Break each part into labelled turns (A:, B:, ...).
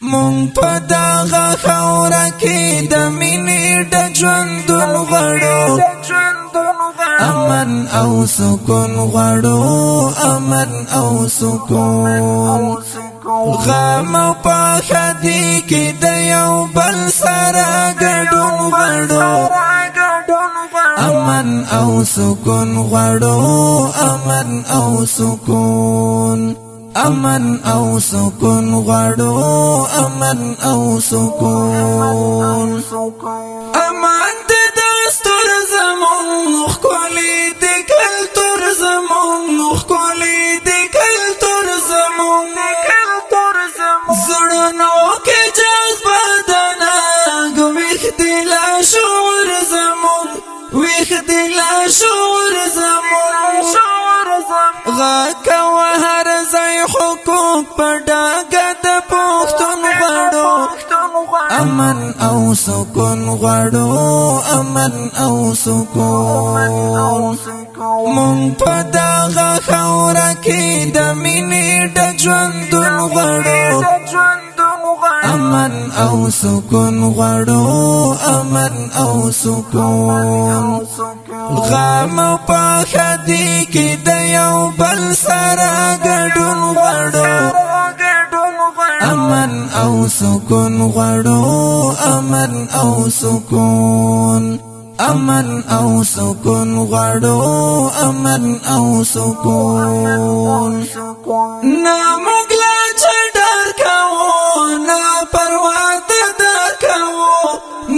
A: مونږ په دغه خاوره کې د مینې د ژوندون غواړو امن او سکون غواړو امن او سکون غم او پخدي کې د یو بل سره ګډون غواړو امن او سکون غواړو امن او سکون امن او سکون غواړو امن او سکون امان د دستور زمون خولي د کلتور زمون خولي د کلتور زمون زړونو کې جذبه دنا ویخ دل شعور زمون ویخ دل شعور زمون غاکا وهر زای حقوق پډاګه د پښتون غړو امن او سکون غړو امن او سکون مونږ په دغه خاوره کې د مینې د ژوندون غړو امن او سکون غړو امن او سکون غم او پخدي کې د یو بل سره ګډون غړو امن او سکون غړو امن او سکون امن او سکون غړو امن او سکون نا مغلا چډر کاو نا پروا د در کاو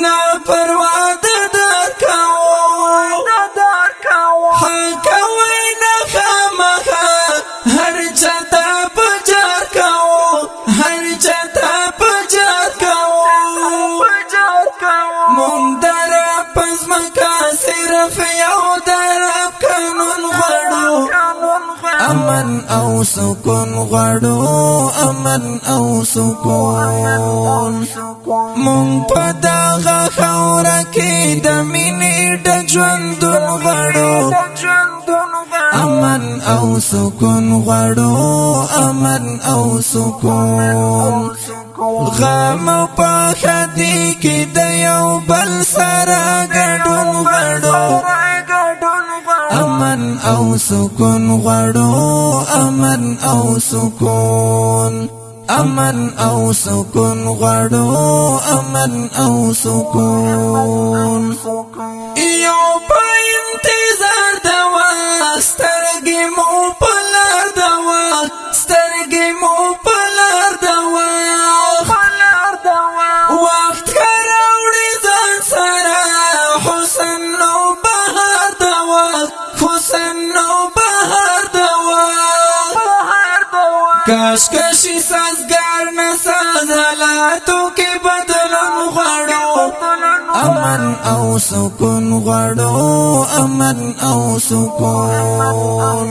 A: نا پروا د در کاو حق وینا خامخا هر چاته پجار کاو هر چاته پجار کاو مون در پزمکا صرف یو در قانون غړو امن او سکون غړو امن او سکون مونږ په دغه خاوره کې د مینې د ژوندون غړو امن او سکون غړو امن او سکون غم او پخدي کې د یو بل سره ګډون غړو امن او سکون غړو امن او سکون امن او سکون غړو امن او سکون یو په انتظار د سترګې مو په لار د سترګې مو په لار د وخت راوړي ځان سره حسن نو بهار د حسن نو بهار د کاش کشي سازګار نه سازلاتو کې بدلون غواړو امن او سکون غواړو امن او سکون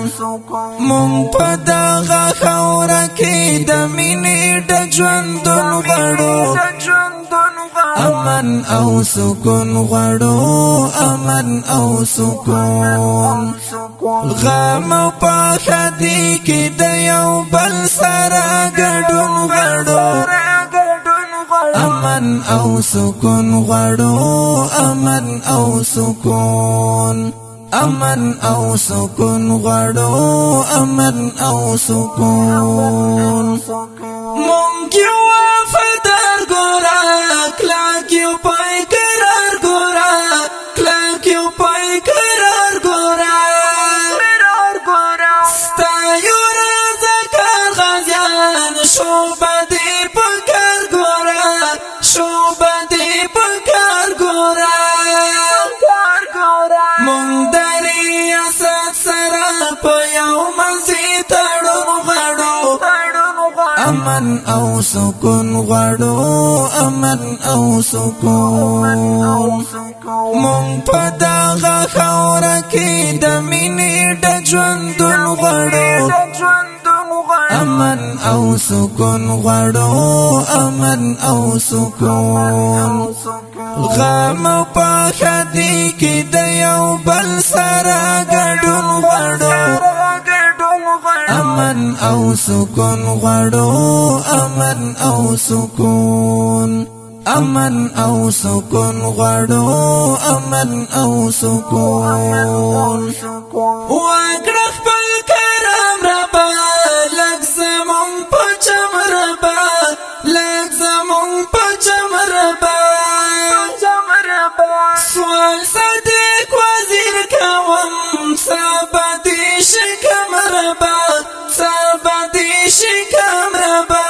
A: مونږ په دغه خاوره کې د مینې د ژوندون غواړو امن او سکون غواړو امن او سکون غم او پخدي کې د یو بل سره ګډون غواړو امن او سکون غواړو امن او سکون امن او سکون غواړو امن او سکون مونږ یو وفادار ګورا کلاک یو پای قرار ګورا کلاک یو پای قرار ګورا ستا یو رازه کار غازیان شو بدی پکار ګورا شو بدی پکار ګورا مونږ درې اسات سره په یو مزي تړون غړو امن او سکون غړو امن او سکون مونږ په دغه خاوره کې د مینې د ژوندون غړو امن او سکون غړو امن او سکون غم او پخدي کې د یو بل سره ګډون غړو امن او سکون غړو امن او سکون امن او سکون غړو امن او سکون وکړه خپل کرم ربا لږ زمون په چم ربا لږ زمون په چم ربا سوال صدق وزیر کوم سبا دې شکم ربا سبا دې شکم ربا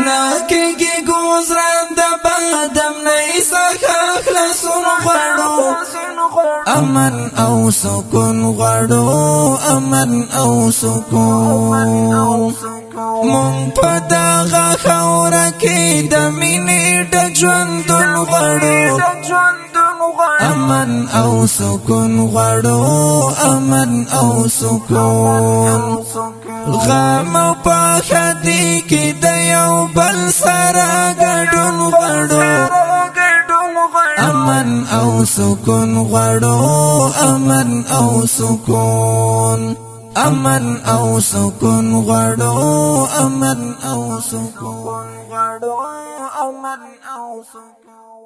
A: ناکېږي گزران د بادم نه څخه خلاصون غواړو امن او سکون غواړو امن او سکون مونږ په دغه خاوره کې د مینې ډک ژوندون غواړو امن او سکون غواړو امن او سکون غم او پخدي کې د یو بل سره ګډون غواړو امن او سکون غواړو امن او سکون امن او سکون غواړو امن او سکون غواړو امن او سکون